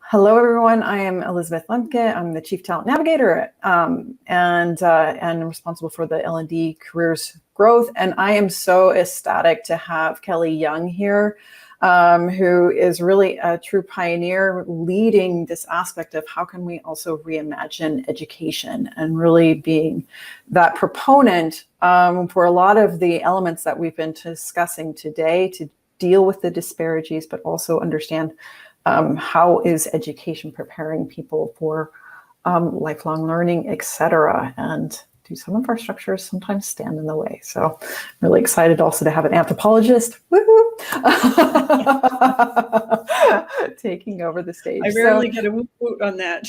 Hello, everyone. I am Elizabeth Lemke. I'm the Chief Talent Navigator, and I'm the Chief Talent Navigator, and responsible for the L&D careers growth. And I am so ecstatic to have Kelly Young here, who is really a true pioneer leading this aspect of how can we also reimagine education, and really being that proponent for a lot of the elements that we've been discussing today to deal with the disparities, but also understand how is education preparing people for lifelong learning, et cetera. And do some of our structures sometimes stand in the way? So I'm really excited also to have an anthropologist taking over the stage. I rarely get a woot woot on that.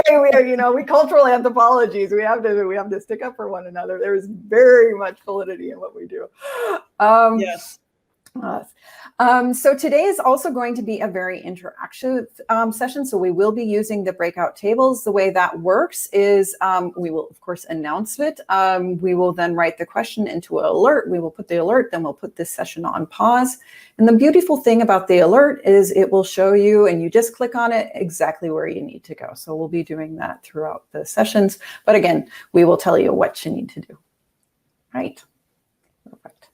Hey, we cultural anthropologies. We have to stick up for one another. There is very much validity in what we do. Yes. So today is also going to be a very interactive session. So we will be using the breakout tables. The way that works is we will, of course, announce it. We will then write the question into an alert. We will put the alert, then we'll put this session on pause. And the beautiful thing about the alert is it will show you, and you just click on it, exactly where you need to go. So we'll be doing that throughout the sessions. But again, we will tell you what you need to do. Right. Perfect.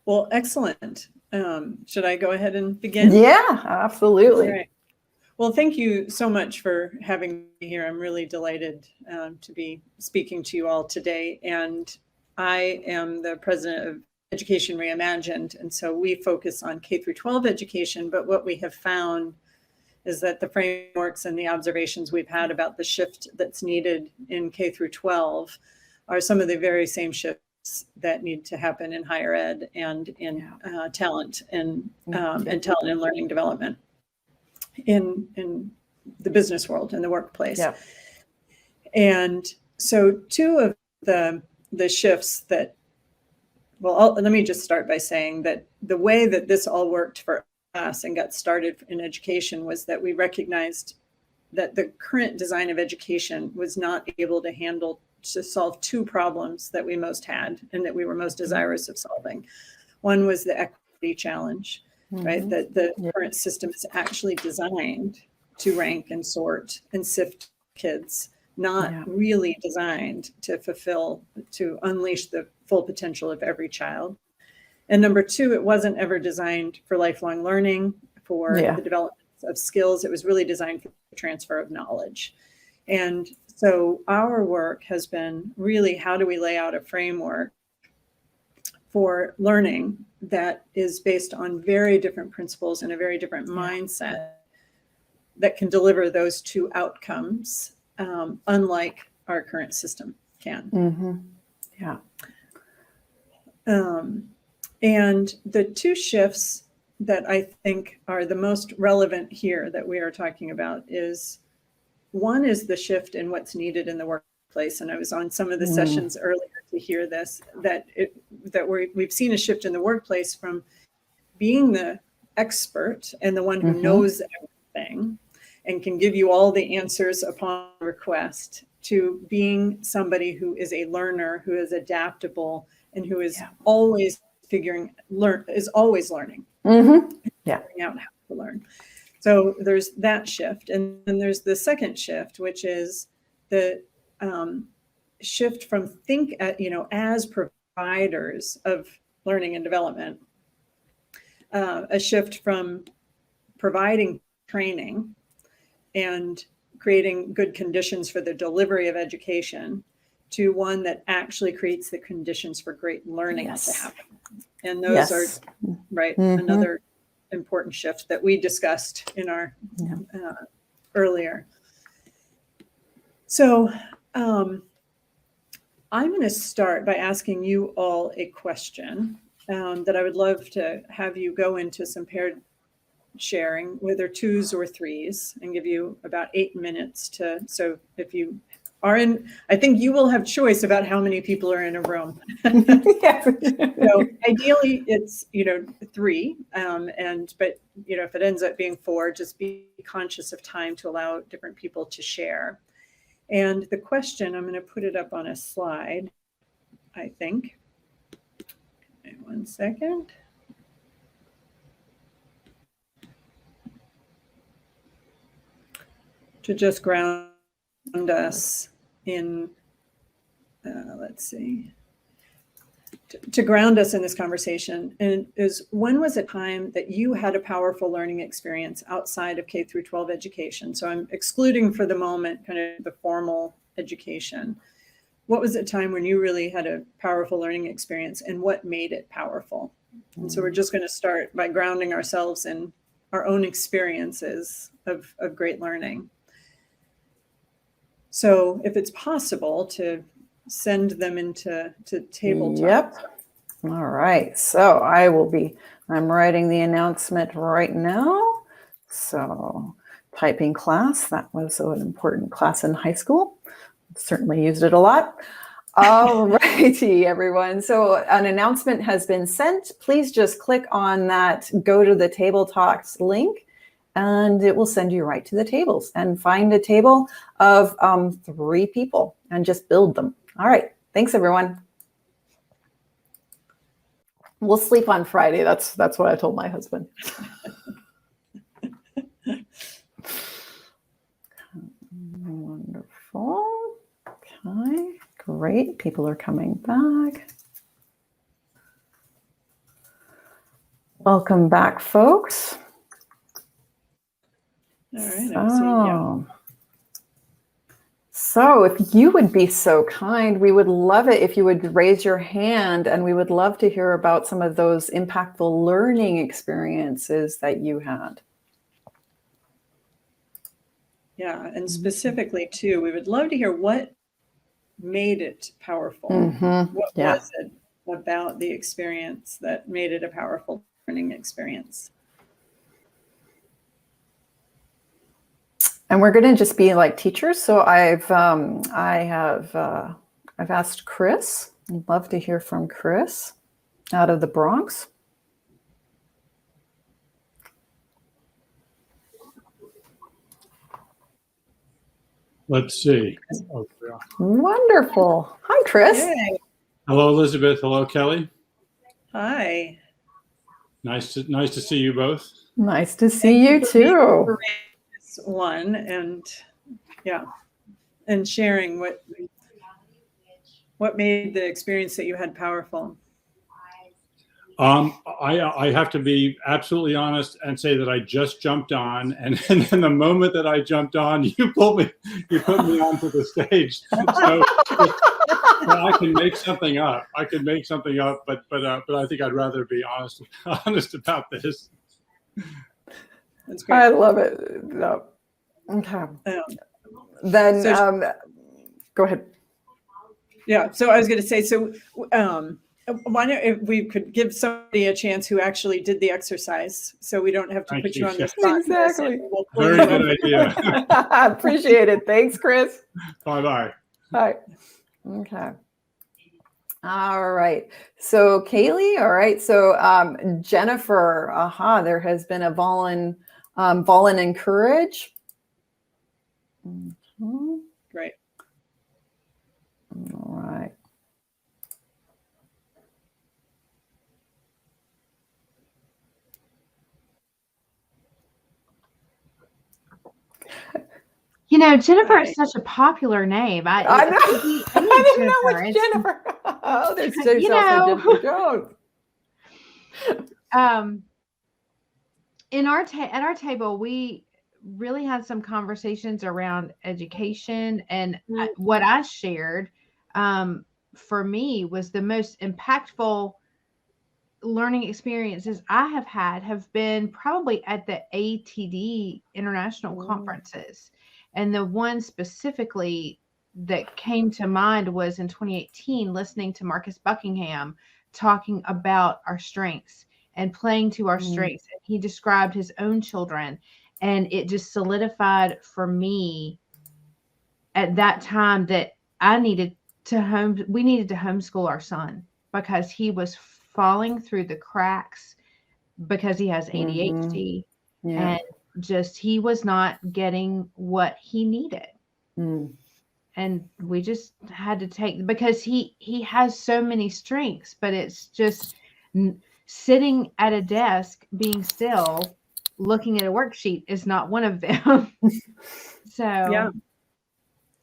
Well, excellent. Should I go ahead and begin? Yeah, absolutely. All right. Well, thank you so much for having me here. I'm really delighted to be speaking to you all today. And I am the president of Education Reimagined. And so we focus on K through 12 education. But what we have found is that the frameworks and the observations we've had about the shift that's needed in K through 12 are some of the very same shifts that need to happen in higher ed and in talent and talent and learning development in the business world, in the workplace. Yeah. And so two of the shifts that, let me just start by saying that the way that this all worked for us and got started in education was that we recognized that the current design of education was not able to solve two problems that we most had and that we were most desirous of solving. One was the equity challenge, right? That the current system is actually designed to rank and sort and sift kids, not really designed to unleash the full potential of every child. And number two, it wasn't ever designed for lifelong learning, for the development of skills. It was really designed for the transfer of knowledge. And so our work has been really, how do we lay out a framework for learning that is based on very different principles and a very different mindset that can deliver those two outcomes, unlike our current system can. Mm-hmm. Yeah. And the two shifts that I think are the most relevant here that we are talking about is, one is the shift in what's needed in the workplace. And I was on some of the sessions earlier to hear this, that we've seen a shift in the workplace from being the expert and the one who knows everything and can give you all the answers upon request, to being somebody who is a learner, who is adaptable, and who is always always learning. Figuring out how to learn. So there's that shift. And then there's the second shift, which is the shift from as providers of learning and development, a shift from providing training and creating good conditions for the delivery of education, to one that actually creates the conditions for great learning to happen. And those are another important shift that we discussed in our earlier. So I'm going to start by asking you all a question that I would love to have you go into some paired sharing, whether twos or threes, and give you about 8 minutes so if you are in, I think you will have choice about how many people are in a room. So ideally it's, 3, but if it ends up being 4, just be conscious of time to allow different people to share. And the question, I'm going to put it up on a slide, I think. One second. to just ground us in, let's see, to ground us in this conversation, and is, when was a time that you had a powerful learning experience outside of K through 12 education? So I'm excluding for the moment kind of the formal education. What was a time when you really had a powerful learning experience, and what made it powerful? And so we're just going to start by grounding ourselves in our own experiences of great learning. So if it's possible to send them into tabletop. Yep. All right. So I'm writing the announcement right now. So typing class, that was an important class in high school. Certainly used it a lot. All righty, everyone. So an announcement has been sent. Please just click on that, go to the Table Talks link, and it will send you right to the tables, and find a table of 3 people and just build them. All right. Thanks, everyone. We'll sleep on Friday. That's what I told my husband. Wonderful. Okay, great. People are coming back. Welcome back, folks. All right, I'm seeing you. So if you would be so kind, we would love it if you would raise your hand, and we would love to hear about some of those impactful learning experiences that you had. Yeah, and specifically too, we would love to hear what made it powerful. What was it about the experience that made it a powerful learning experience? And we're going to just be like teachers. So I've asked Chris. I'd love to hear from Chris out of the Bronx. Let's see. Oh, yeah. Wonderful. Hi, Chris. Yay. Hello, Elizabeth. Hello, Kelly. Hi. Nice to see you both. Nice to see you too. One, and and sharing what made the experience that you had powerful. I have to be absolutely honest and say that I just jumped on, and then the moment that I jumped on, you put me onto the stage. So I can make something up. But I think I'd rather be honest about this. That's great. I love it. No. Okay. Then go ahead. Yeah. So I was going to say, why don't, if we could give somebody a chance who actually did the exercise, so we don't have to put you on the spot. Exactly. Very good idea. Appreciate it. Thanks, Chris. Bye-bye. Hi. Okay. All right. So Kaylee, all right. So Jennifer, there has been a Volun Encourage. Great. All right. You know, Jennifer is such a popular name. I know. I didn't know which Jennifer. Oh, there's also Jennifer Jones. At our table, we really had some conversations around education, and what I shared for me was the most impactful learning experiences I have been probably at the ATD international conferences. And the one specifically that came to mind was in 2018, listening to Marcus Buckingham talking about our strengths and playing to our strengths. And he described his own children, and it just solidified for me at that time that we needed to homeschool our son, because he was falling through the cracks because he has ADHD and just, he was not getting what he needed. And we just had to take, because he has so many strengths, but it's just sitting at a desk, being still, looking at a worksheet is not one of them. So,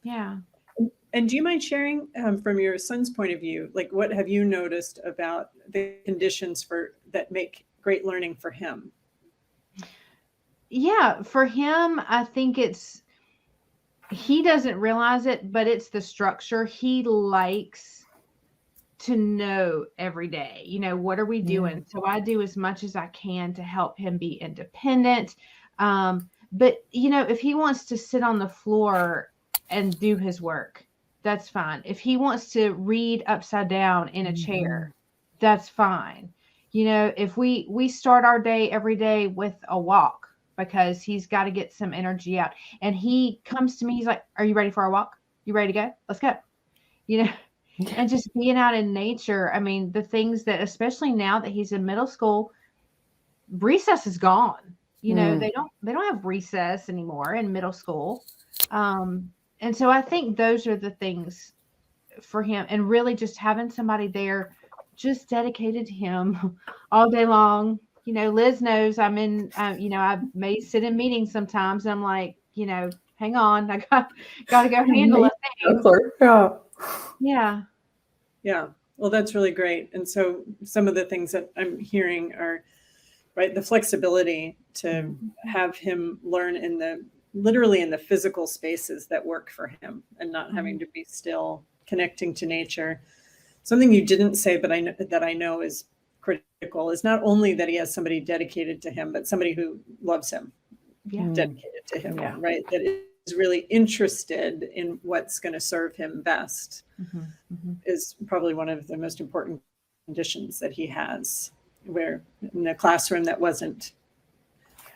yeah. And do you mind sharing from your son's point of view, like what have you noticed about the conditions that make great learning for him? Yeah, for him, I think he doesn't realize it, but it's the structure. He likes to know every day, what are we doing? So I do as much as I can to help him be independent. But if he wants to sit on the floor and do his work, that's fine. If he wants to read upside down in a chair, that's fine. If we start our day every day with a walk, because he's got to get some energy out, and he comes to me, he's like, are you ready for our walk? You ready to go? Let's go. And just being out in nature. I mean, the things that, especially now that he's in middle school, recess is gone. They don't have recess anymore in middle school. And so I think those are the things for him, and really just having somebody there just dedicated to him all day long. Liz knows I'm in, I may sit in meetings sometimes and I'm like, hang on, I got to go handle it. Yeah. Yeah. Well, that's really great. And so some of the things that I'm hearing are, right, the flexibility to have him learn literally in the physical spaces that work for him, and not having to be still, connecting to nature. Something you didn't say, but I know is critical, is not only that he has somebody dedicated to him, but somebody who loves him, dedicated to him, right? That is really interested in what's going to serve him best, is probably one of the most important conditions that he has, where in the classroom that wasn't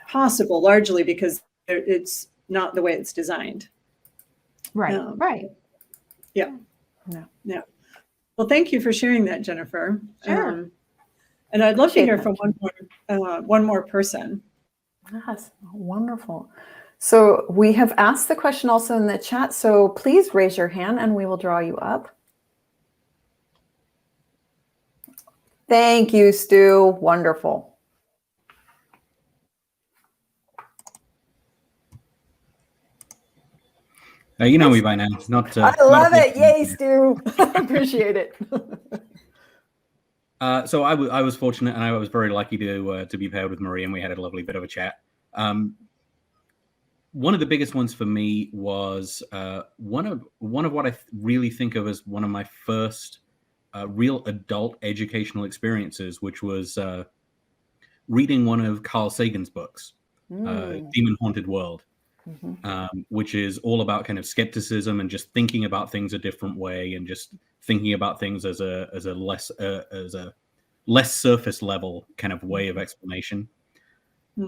possible, largely because it's not the way it's designed. Right. Right. Yeah. Yeah. Well, thank you for sharing that, Jennifer. Sure. And I'd love to hear from one more person. Yes, wonderful. So we have asked the question also in the chat. So please raise your hand and we will draw you up. Thank you, Stu. Wonderful. You know me by now. It's not. I love it. Yay, Stu. Appreciate it. So I was fortunate, and I was very lucky to be paired with Marie, and we had a lovely bit of a chat. One of the biggest ones for me was one of what I really think of as one of my first real adult educational experiences, which was reading one of Carl Sagan's books, Demon Haunted World, which is all about kind of skepticism and just thinking about things a different way, and just thinking about things as a less surface level kind of way of explanation.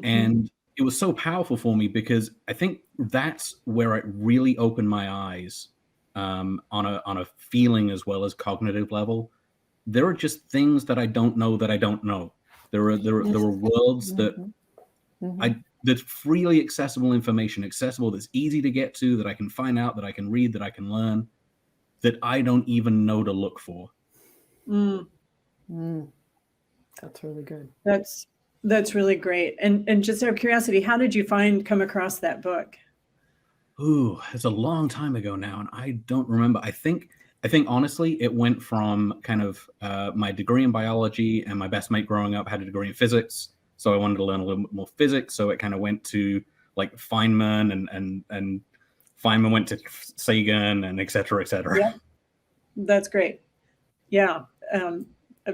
And it was so powerful for me because I think that's where it really opened my eyes on a feeling as well as cognitive level. There are just things that I don't know that I don't know. There are worlds that that's freely accessible information, accessible, that's easy to get to, that I can find out, that I can read, that I can learn, that I don't even know to look for. That's really good. That's really great. And just out of curiosity, how did you come across that book? Ooh, it's a long time ago now, and I don't remember. I think honestly, it went from kind of my degree in biology, and my best mate growing up had a degree in physics, so I wanted to learn a little bit more physics. So it kind of went to like Feynman, and Feynman went to Sagan, and et cetera, et cetera. Yeah, that's great. Yeah.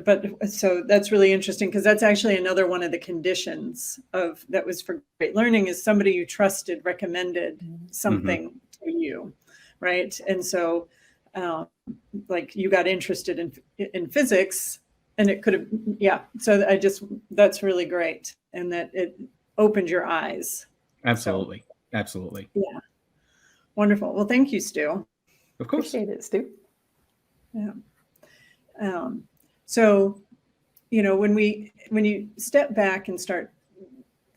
But so that's really interesting, because that's actually another one of the conditions that was for great learning, is somebody you trusted recommended something to you, right? And so like you got interested in physics, and it could have, so that's really great, and that it opened your eyes. Absolutely. Absolutely. Yeah. Wonderful. Well, thank you, Stu. Of course. Appreciate it, Stu. Yeah. So, when you step back and start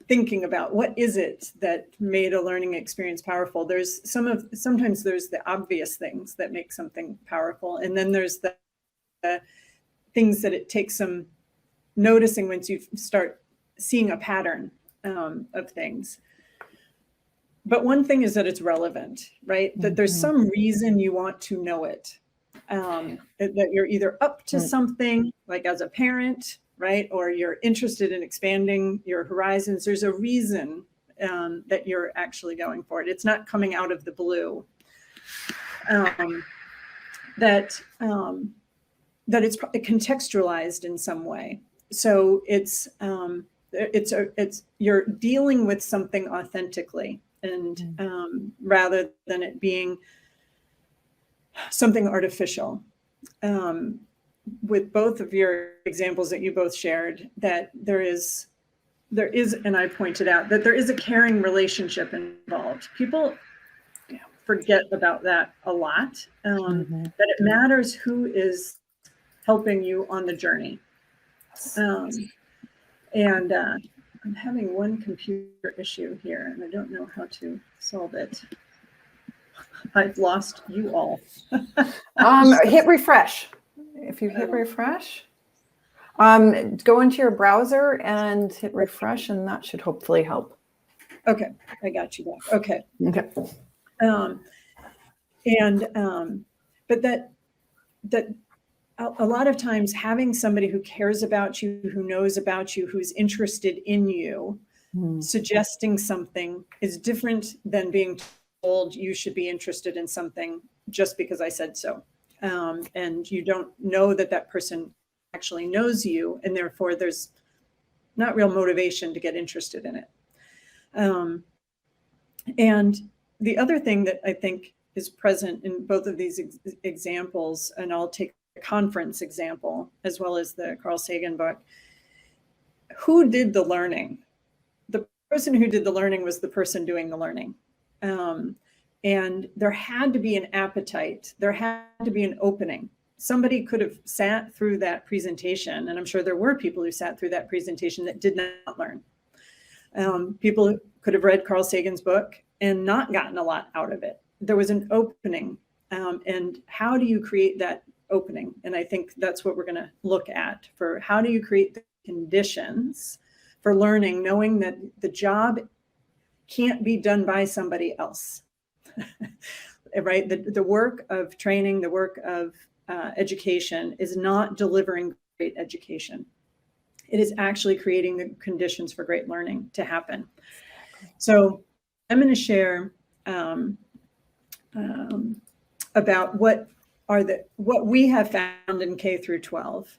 thinking about what is it that made a learning experience powerful, there's sometimes there's the obvious things that make something powerful, and then there's the things that it takes some noticing once you start seeing a pattern of things. But one thing is that it's relevant, right? That there's some reason you want to know it. That you're either up to something, like as a parent, right? Or you're interested in expanding your horizons. There's a reason that you're actually going for it. It's not coming out of the blue. That it's contextualized in some way. So it's you're dealing with something authentically, and rather than it being something artificial. With both of your examples that you both shared, that there is, and I pointed out that there is a caring relationship involved. People forget about that a lot, that it matters who is helping you on the journey. And I'm having one computer issue here, and I don't know how to solve it. I've lost you all. Hit refresh. If you hit refresh, go into your browser and hit refresh, and that should hopefully help. Okay, I got you back. Okay. Okay. But that a lot of times having somebody who cares about you, who knows about you, who's interested in you, suggesting something is different than being told you should be interested in something just because I said so. And you don't know that that person actually knows you, and therefore there's not real motivation to get interested in it. And the other thing that I think is present in both of these examples, and I'll take the conference example as well as the Carl Sagan book, who did the learning? The person who did the learning was the person doing the learning. And there had to be an appetite. There had to be an opening. Somebody could have sat through that presentation, and I'm sure there were people who sat through that presentation that did not learn. People could have read Carl Sagan's book and not gotten a lot out of it. There was an opening. And how do you create that opening? And I think that's what we're going to look at for how do you create the conditions for learning, knowing that the job can't be done by somebody else. Right? The work of training, the work of education is not delivering great education. It is actually creating the conditions for great learning to happen. So I'm going to share about what we have found in K through 12,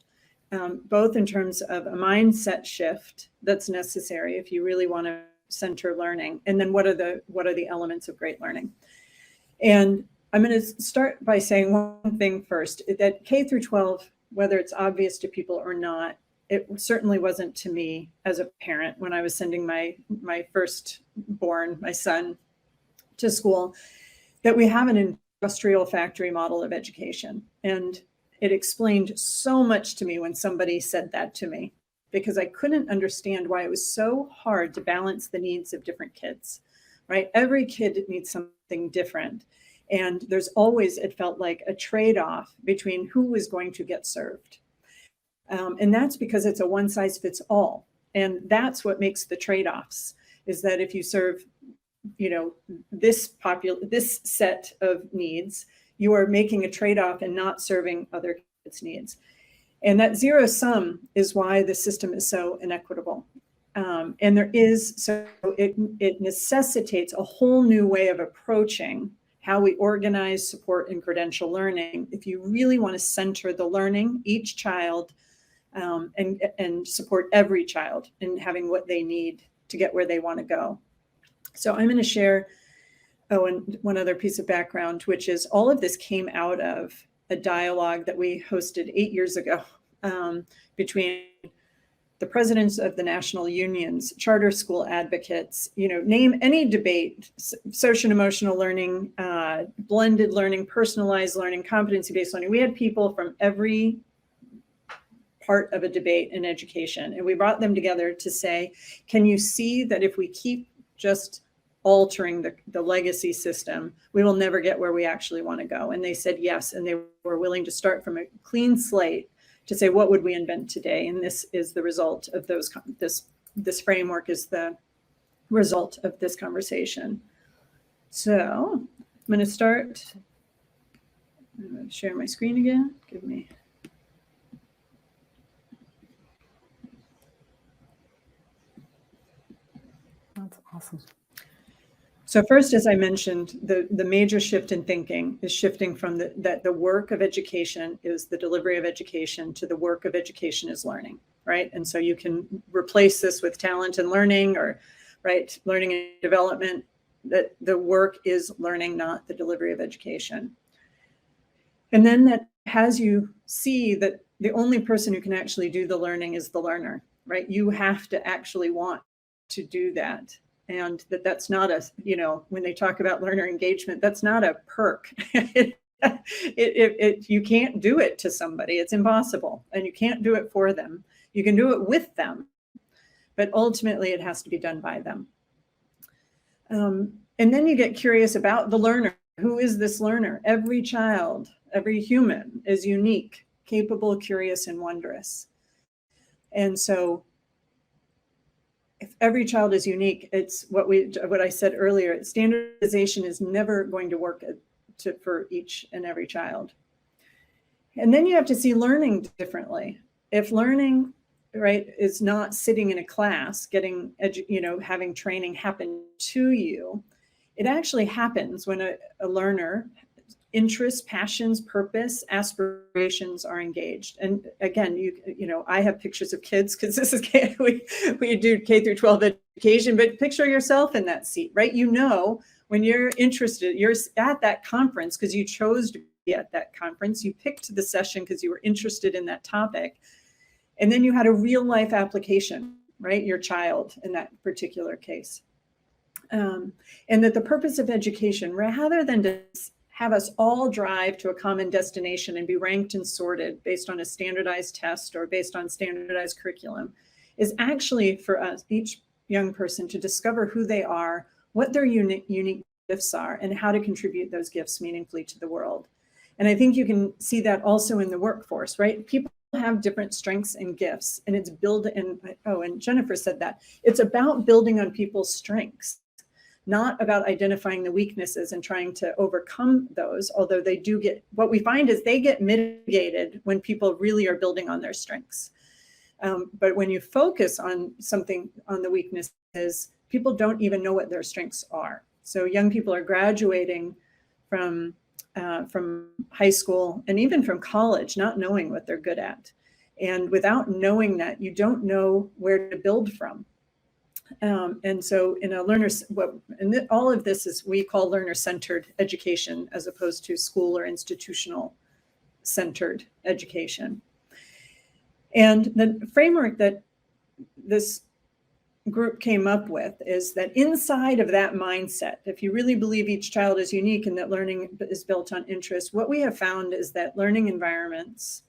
both in terms of a mindset shift that's necessary if you really want to center learning, and then what are the elements of great learning. And I'm going to start by saying one thing first, that K through 12, whether it's obvious to people or not, it certainly wasn't to me as a parent when I was sending my firstborn, my son, to school, that we have an industrial factory model of education. And it explained so much to me when somebody said that to me, because I couldn't understand why it was so hard to balance the needs of different kids, right? Every kid needs something different. And there's always, it felt like, a trade-off between who was going to get served. And that's because it's a one size fits all. And that's what makes the trade-offs, is that if you serve, this set of needs, you are making a trade-off and not serving other kids' needs. And that zero sum is why the system is so inequitable. And it necessitates a whole new way of approaching how we organize, support, and credential learning if you really want to center the learning, each child, and support every child in having what they need to get where they want to go. So I'm going to share, and one other piece of background, which is all of this came out of a dialogue that we hosted 8 years ago between the presidents of the national unions, charter school advocates, name any debate, social and emotional learning, blended learning, personalized learning, competency-based learning. We had people from every part of a debate in education, and we brought them together to say, can you see that if we keep just altering the legacy system, we will never get where we actually want to go? And they said yes, and they were willing to start from a clean slate to say, what would we invent today? And this is the result of this framework is the result of this conversation. So I'm going to start. I'm going to share my screen again. Give me. That's awesome. So first, as I mentioned, the major shift in thinking is shifting from that the work of education is the delivery of education to the work of education is learning, right? And so you can replace this with talent and learning, or right, learning and development, that the work is learning, not the delivery of education. And then that has you see that the only person who can actually do the learning is the learner, right? You have to actually want to do that. And that's not a, when they talk about learner engagement, that's not a perk. You can't do it to somebody. It's impossible. And you can't do it for them. You can do it with them, but ultimately it has to be done by them. And then you get curious about the learner. Who is this learner? Every child, every human is unique, capable, curious, and wondrous. And so if every child is unique, it's what I said earlier, standardization is never going to work for each and every child. And then you have to see learning differently. If learning, right, is not sitting in a class, having training happen to you, it actually happens when a learner interests, passions, purpose, aspirations are engaged. And again, I have pictures of kids because this is we do K through 12 education, but picture yourself in that seat, right? When you're interested, you're at that conference because you chose to be at that conference. You picked the session because you were interested in that topic. And then you had a real life application, right? Your child in that particular case. And that the purpose of education, rather than to have us all drive to a common destination and be ranked and sorted based on a standardized test or based on standardized curriculum, is actually for us, each young person, to discover who they are, what their unique gifts are, and how to contribute those gifts meaningfully to the world. And I think you can see that also in the workforce, right? People have different strengths and gifts, and it's and Jennifer said that, it's about building on people's strengths, not about identifying the weaknesses and trying to overcome those, although what we find is they get mitigated when people really are building on their strengths. But when you focus on the weaknesses, people don't even know what their strengths are. So young people are graduating from high school and even from college, not knowing what they're good at. And without knowing that, you don't know where to build from. And so in all of this is we call learner-centered education as opposed to school or institutional centered education. And the framework that this group came up with is that inside of that mindset, if you really believe each child is unique and that learning is built on interest, what we have found is that learning environments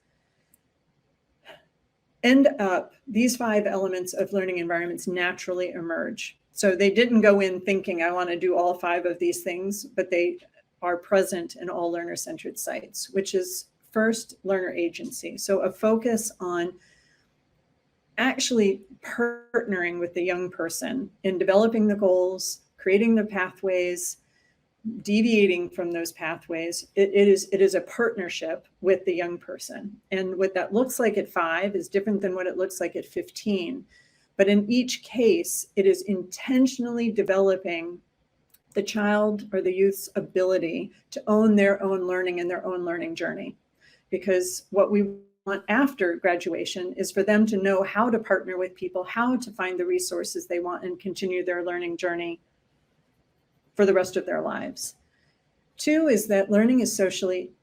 these 5 elements of learning environments naturally emerge. So they didn't go in thinking, I want to do all 5 of these things, but they are present in all learner-centered sites, which is first, learner agency. So a focus on actually partnering with the young person in developing the goals, creating the pathways, deviating from those pathways. It is a partnership with the young person. And what that looks like at 5 is different than what it looks like at 15. But in each case, it is intentionally developing the child or the youth's ability to own their own learning and their own learning journey. Because what we want after graduation is for them to know how to partner with people, how to find the resources they want and continue their learning journey for the rest of their lives. 2 is that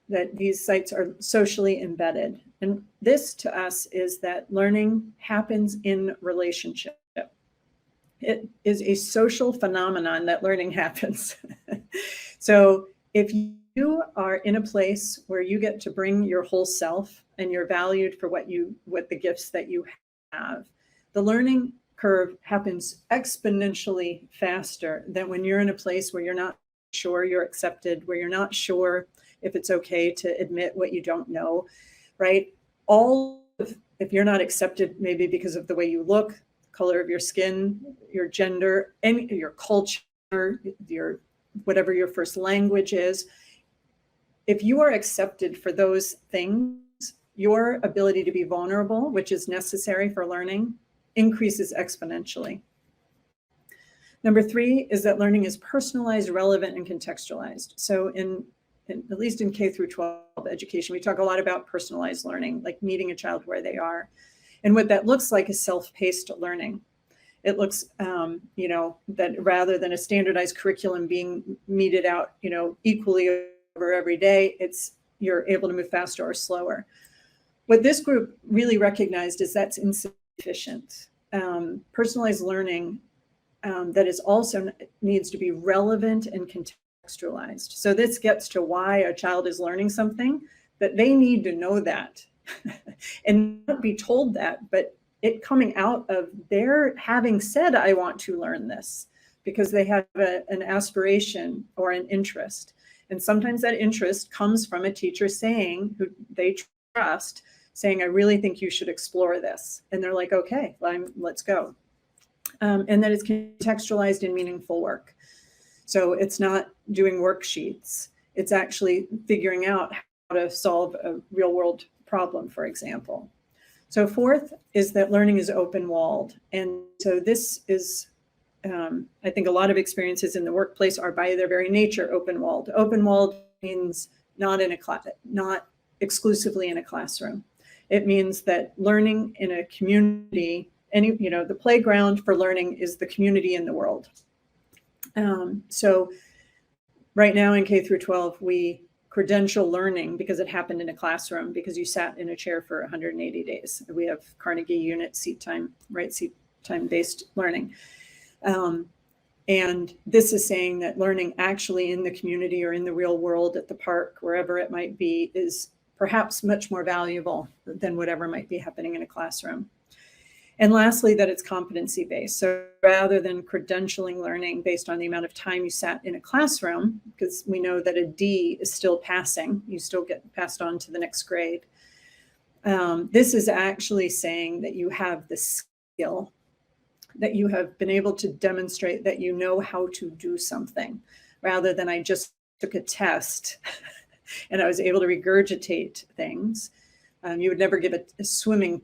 that these sites are socially embedded. And this to us is that learning happens in relationship. It is a social phenomenon that learning happens. So if you are in a place where you get to bring your whole self and you're valued for what the gifts that you have, the learning curve happens exponentially faster than when you're in a place where you're not sure you're accepted, where you're not sure if it's okay to admit what you don't know, right? If you're not accepted, maybe because of the way you look, color of your skin, your gender, and your culture, your whatever your first language is. If you are accepted for those things, your ability to be vulnerable, which is necessary for learning, increases exponentially. Number 3 is that learning is personalized, relevant, and contextualized. So at least in K through 12 education, we talk a lot about personalized learning, like meeting a child where they are. And what that looks like is self-paced learning. It looks, that rather than a standardized curriculum being meted out, equally over every day, you're able to move faster or slower. What this group really recognized is that's insufficient. Personalized learning that is also needs to be relevant and contextualized. So this gets to why a child is learning something, that they need to know that and not be told that, but it coming out of their having said, I want to learn this, because they have an aspiration or an interest. And sometimes that interest comes from a teacher saying, who they trust, saying, I really think you should explore this. And they're like, okay, let's go. And that it's contextualized in meaningful work. So it's not doing worksheets. It's actually figuring out how to solve a real world problem, for example. So 4th is that learning is open-walled. And so this is, I think a lot of experiences in the workplace are by their very nature open-walled. Open-walled means not exclusively in a classroom. It means that learning in a community, the playground for learning is the community in the world. So right now in K through 12, we credential learning because it happened in a classroom, because you sat in a chair for 180 days. We have Carnegie unit seat time, right? Seat time based learning. And this is saying that learning actually in the community or in the real world, at the park, wherever it might be, is perhaps much more valuable than whatever might be happening in a classroom. And lastly, that it's competency-based. So rather than credentialing learning based on the amount of time you sat in a classroom, because we know that a D is still passing, you still get passed on to the next grade. This is actually saying that you have the skill, that you have been able to demonstrate that you know how to do something, rather than I just took a test and I was able to regurgitate things. You would never give a swimming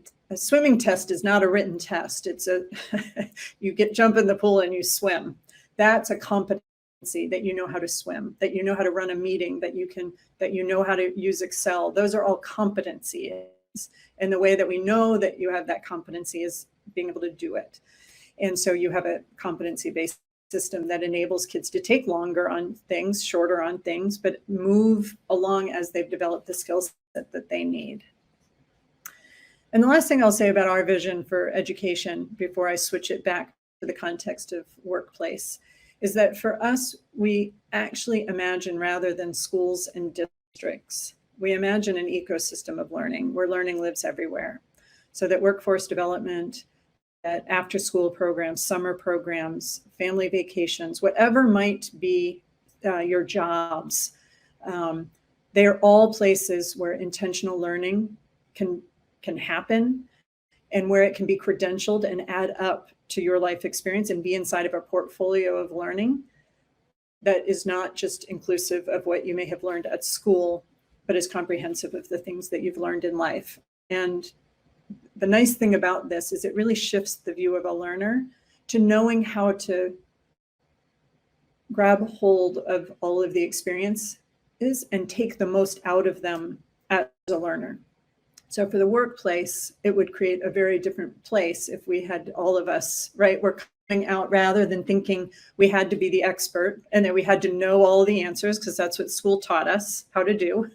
test is not a written test. It's you jump in the pool and you swim. That's a competency, that you know how to swim, that you know how to run a meeting, that you know how to use Excel. Those are all competencies. And the way that we know that you have that competency is being able to do it. And so you have a competency-based system that enables kids to take longer on things, shorter on things, but move along as they've developed the skill set that they need. And the last thing I'll say about our vision for education before I switch it back to the context of workplace is that for us, we actually imagine, rather than schools and districts, we imagine an ecosystem of learning where learning lives everywhere. So that workforce development, that after-school programs, summer programs, family vacations, whatever might be your jobs, they are all places where intentional learning can happen, and where it can be credentialed and add up to your life experience and be inside of a portfolio of learning that is not just inclusive of what you may have learned at school, but is comprehensive of the things that you've learned in life. And the nice thing about this is it really shifts the view of a learner to knowing how to grab hold of all of the experiences and take the most out of them as a learner. So for the workplace, it would create a very different place if we had all of us, right? We're coming out, rather than thinking we had to be the expert and that we had to know all the answers, because that's what school taught us how to do,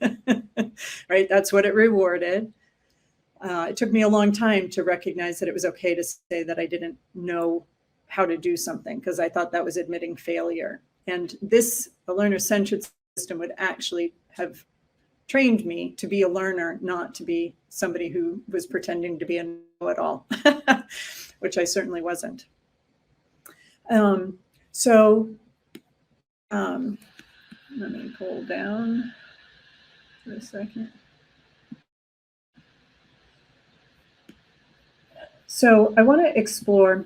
right? That's what it rewarded. It took me a long time to recognize that it was okay to say that I didn't know how to do something, because I thought that was admitting failure. And a learner-centered system would actually have trained me to be a learner, not to be somebody who was pretending to be a know-it-all, which I certainly wasn't. Let me pull down for a second. So I want to explore,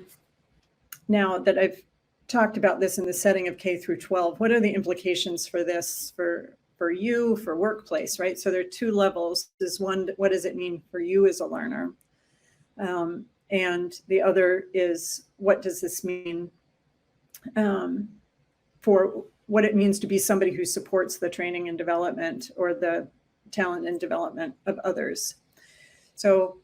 now that I've talked about this in the setting of K through 12, what are the implications for this for you, for workplace, right? So there are two levels. There's one, what does it mean for you as a learner? And the other is, what does this mean for what it means to be somebody who supports the training and development or the talent and development of others? So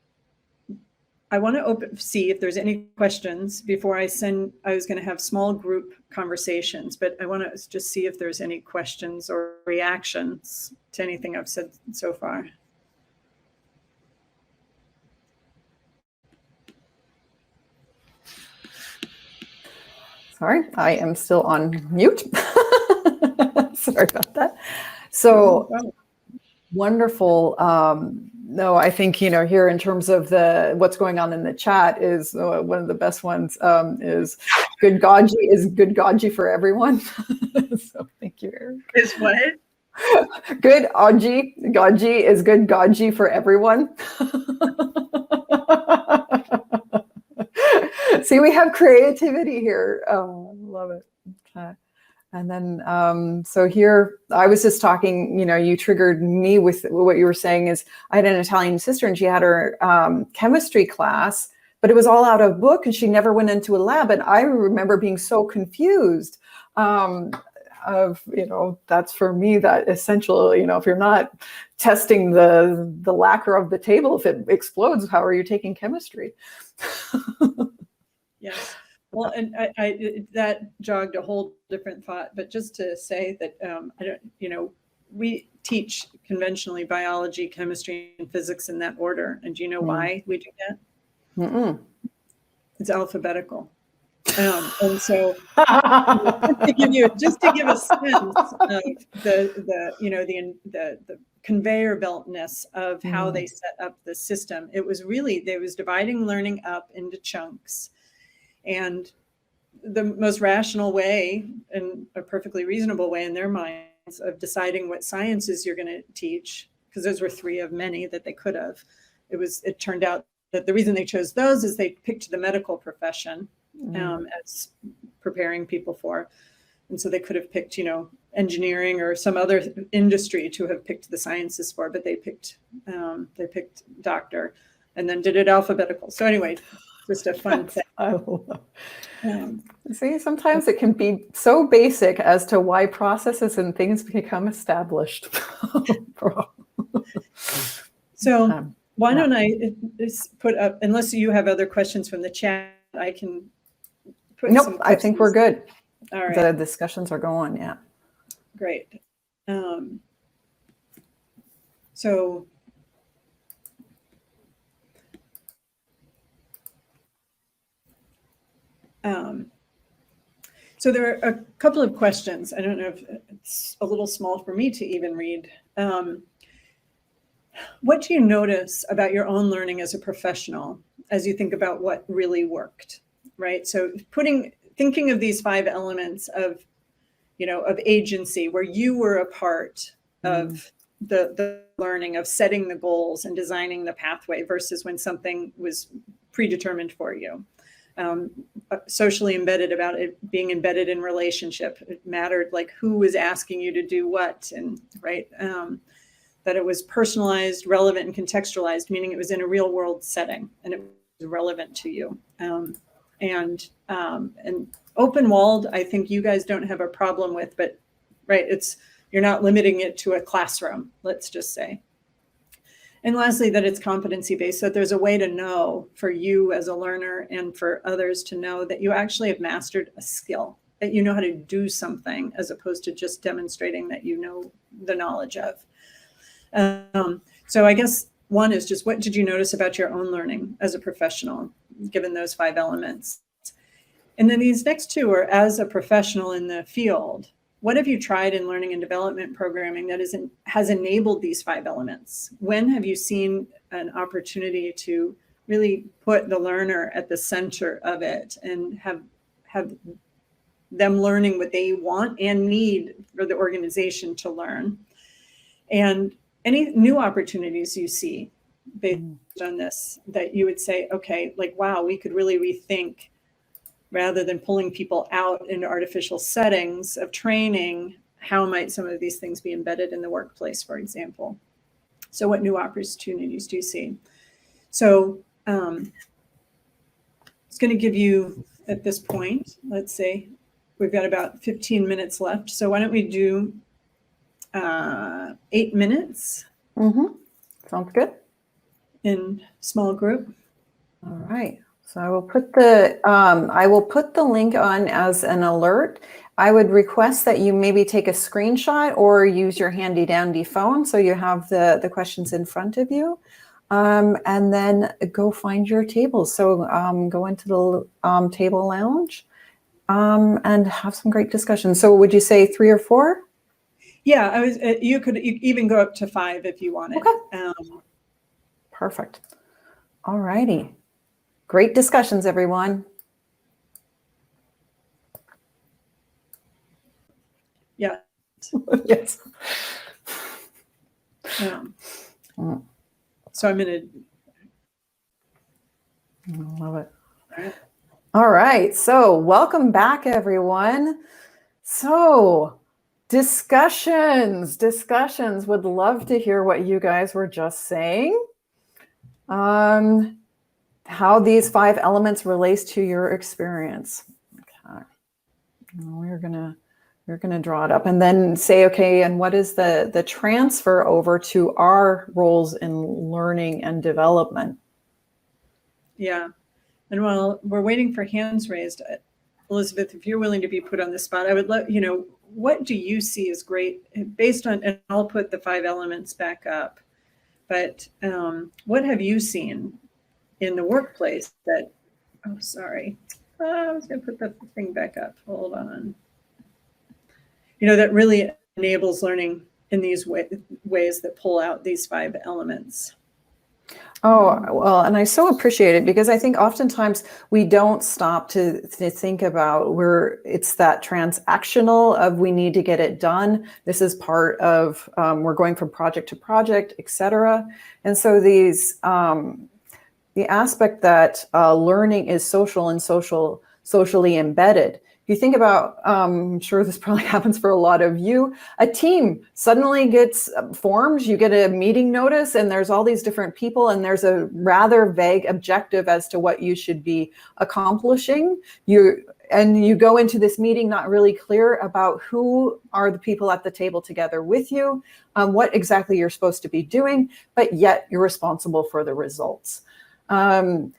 I want to see if there's any questions before I send. I was going to have small group conversations, but I want to just see if there's any questions or reactions to anything I've said so far. Sorry, I am still on mute. Sorry about that. So wonderful. No, I think, here in terms of what's going on in the chat is one of the best ones is good Gaji is good Gaji for everyone. So thank you, Eric. Is what? Good Gaji is good Gaji for everyone. See, we have creativity here. Oh, love it. And then, so here, I was just talking, you triggered me with what you were saying is, I had an Italian sister and she had her chemistry class, but it was all out of book and she never went into a lab. And I remember being so confused that's for me, that essential, if you're not testing the lacquer of the table, if it explodes, how are you taking chemistry? Yes. Well, and I that jogged a whole different thought, but just to say that we teach conventionally biology, chemistry, and physics in that order. And do you know why we do that? Mm-mm. It's alphabetical. And so just to give a sense of the conveyor beltness of how they set up the system, it was dividing learning up into chunks. And the most rational way, and a perfectly reasonable way in their minds, of deciding what sciences you're going to teach, because those were three of many that they could have. It turned out that the reason they chose those is they picked the medical profession as preparing people for. And so they could have picked, engineering or some other industry to have picked the sciences for, but they picked doctor and then did it alphabetical. So anyway, just a fun thing. I love. See, sometimes it can be so basic as to why processes and things become established. So why don't I put up, unless you have other questions from the chat, I can put Nope, some I think we're good. All right. The discussions are going, yeah. Great. So there are a couple of questions. I don't know if it's a little small for me to even read. What do you notice about your own learning as a professional as you think about what really worked, right? So thinking of these 5 elements of agency, where you were a part of the learning, of setting the goals and designing the pathway, versus when something was predetermined for you. Socially embedded, about it being embedded in relationship. It mattered, like who was asking you to do what, and right. That it was personalized, relevant, and contextualized, meaning it was in a real world setting and it was relevant to you. And open walled, I think you guys don't have a problem with, but right, you're not limiting it to a classroom, let's just say. And lastly, that it's competency based, that there's a way to know for you as a learner and for others to know that you actually have mastered a skill, that you know how to do something, as opposed to just demonstrating that you know the knowledge of. So I guess one is just, what did you notice about your own learning as a professional, given those 5 elements? And then these next 2 are, as a professional in the field, what have you tried in learning and development programming that has enabled these 5 elements? When have you seen an opportunity to really put the learner at the center of it and have them learning what they want and need for the organization to learn? And any new opportunities you see based on this that you would say, okay, like, wow, we could really rethink, rather than pulling people out into artificial settings of training, how might some of these things be embedded in the workplace, for example? So what new opportunities do you see? So it's going to give you, at this point, let's say we've got about 15 minutes left. So why don't we do 8 minutes Sounds good. in small group? All right. So I will put the link on as an alert. I would request that you maybe take a screenshot or use your handy dandy phone so you have the questions in front of you. And then go find your tables. So go into the table lounge and have some great discussions. So would you say 3 or 4? Yeah, you could even go up to 5 if you wanted. Okay. Perfect. All righty. Great discussions, everyone. Yeah. Yes. So I'm going I love it. to. All right. So welcome back, everyone. So discussions. Would love to hear what you guys were just saying. How these 5 elements relates to your experience. Okay. We're gonna draw it up and then say, okay, and what is the transfer over to our roles in learning and development? Yeah. And while we're waiting for hands raised, Elizabeth, if you're willing to be put on the spot, I would love, what do you see as great based on, and I'll put the 5 elements back up, but what have you seen in the workplace that, I was going to put the thing back up. Hold on. That really enables learning in these ways that pull out these 5 elements. Oh, well, and I so appreciate it because I think oftentimes we don't stop to think about where it's that transactional of we need to get it done. This is part of, we're going from project to project, et cetera. And so the aspect that learning is social and socially embedded. If you think about, I'm sure this probably happens for a lot of you, a team suddenly gets formed, you get a meeting notice and there's all these different people and there's a rather vague objective as to what you should be accomplishing. You go into this meeting not really clear about who are the people at the table together with you, what exactly you're supposed to be doing, but yet you're responsible for the results. And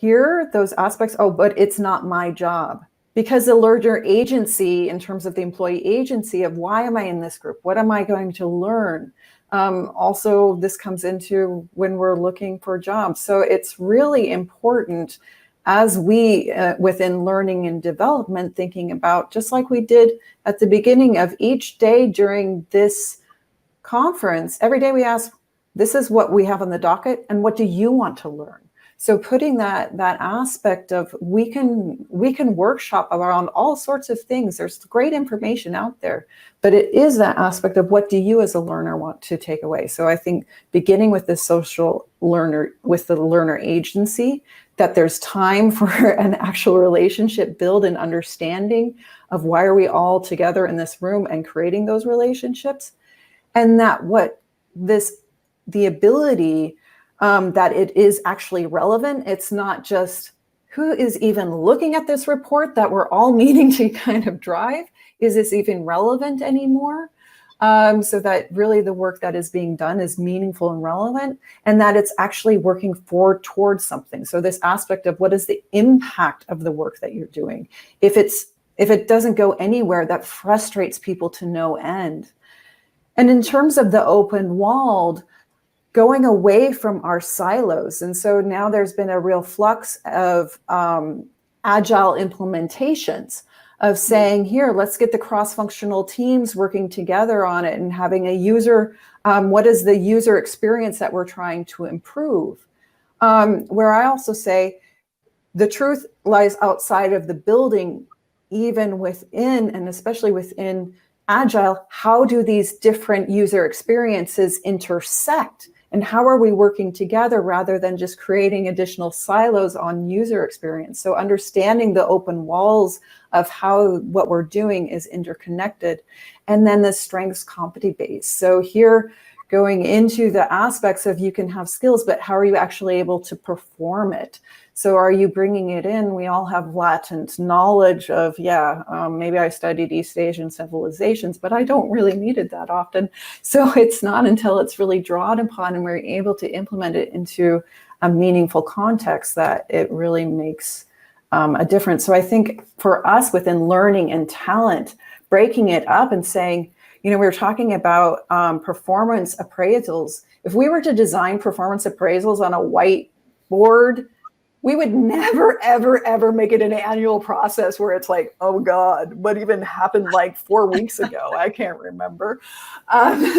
here, those aspects, but it's not my job. Because the learner agency, in terms of the employee agency of why am I in this group? What am I going to learn? Also, this comes into when we're looking for jobs. So it's really important as we, within learning and development, thinking about, just like we did at the beginning of each day during this conference, every day we ask, this is what we have on the docket, and what do you want to learn? So putting that aspect of we can workshop around all sorts of things. There's great information out there, but it is that aspect of what do you as a learner want to take away. So I think beginning with the social learner, with the learner agency, that there's time for an actual relationship build and understanding of why are we all together in this room and creating those relationships, and that the ability that it is actually relevant. It's not just who is even looking at this report that we're all needing to kind of drive. Is this even relevant anymore? So that really the work that is being done is meaningful and relevant, and that it's actually working towards something. So this aspect of what is the impact of the work that you're doing? If it doesn't go anywhere, that frustrates people to no end. And in terms of the open-walled, going away from our silos. And so now there's been a real flux of agile implementations of saying, here, let's get the cross-functional teams working together on it and having a user, what is the user experience that we're trying to improve? Where I also say the truth lies outside of the building, even within, and especially within Agile, how do these different user experiences intersect And how are we working together rather than just creating additional silos on user experience? So understanding the open walls of how what we're doing is interconnected. And then the strengths competency base. So here, going into the aspects of you can have skills, but how are you actually able to perform it? So are you bringing it in? We all have latent knowledge of, maybe I studied East Asian civilizations, but I don't really need it that often. So it's not until it's really drawn upon and we're able to implement it into a meaningful context that it really makes a difference. So I think for us within learning and talent, breaking it up and saying, we were talking about performance appraisals. If we were to design performance appraisals on a whiteboard, we would never, ever, ever make it an annual process where it's like, oh God, what even happened like 4 weeks ago? I can't remember.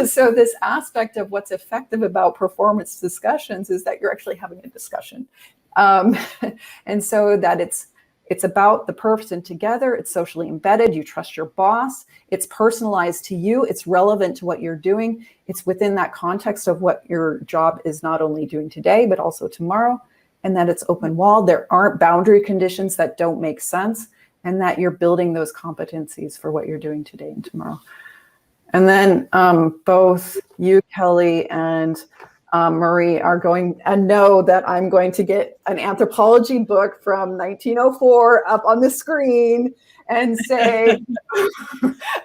So this aspect of what's effective about performance discussions is that you're actually having a discussion. And so that it's about the person together. It's socially embedded. You trust your boss. It's personalized to you. It's relevant to what you're doing. It's within that context of what your job is not only doing today, but also tomorrow. And that it's open wall. There aren't boundary conditions that don't make sense, and that you're building those competencies for what you're doing today and tomorrow. And then both you, Kelly, and Marie are going and know that I'm going to get an anthropology book from 1904 up on the screen and say,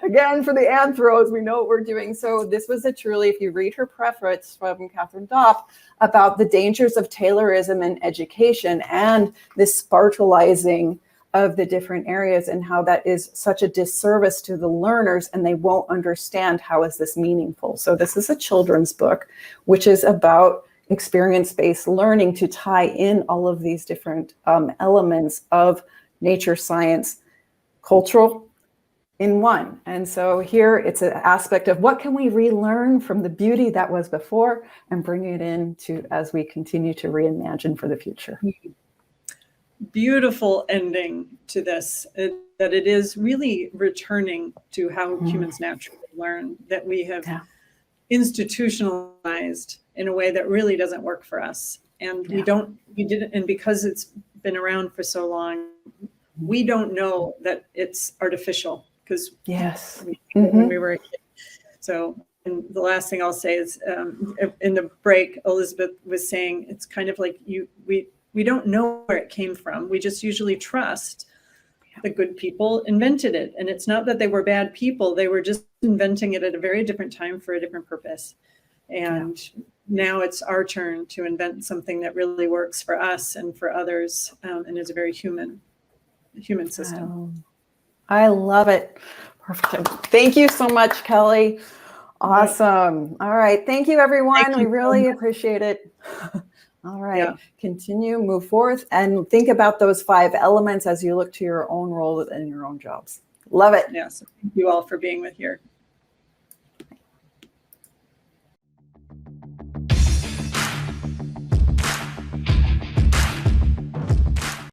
again, for the anthros, we know what we're doing. So this was a truly, if you read her preface from Catherine Dopp about the dangers of Taylorism in education and this spartalizing of the different areas and how that is such a disservice to the learners and they won't understand how is this meaningful. So this is a children's book, which is about experience-based learning to tie in all of these different elements of nature, science, cultural in one. And so here it's an aspect of what can we relearn from the beauty that was before and bring it into as we continue to reimagine for the future. Beautiful ending to this, that it is really returning to how humans naturally learn, that we have institutionalized in a way that really doesn't work for us. And we didn't, and because it's been around for so long, we don't know that it's artificial because when we were a kid. So, and the last thing I'll say is in the break, Elizabeth was saying, it's kind of like we don't know where it came from. We just usually trust the good people invented it. And it's not that they were bad people. They were just inventing it at a very different time for a different purpose. And now it's our turn to invent something that really works for us and for others and is a very human system. I love it. Perfect. Thank you so much, Kelly. Awesome. All right. Thank you, everyone. We really appreciate it. All right. Continue, move forth, and think about those 5 elements as you look to your own role and your own jobs. Love it. Yes. Thank you all for being with here.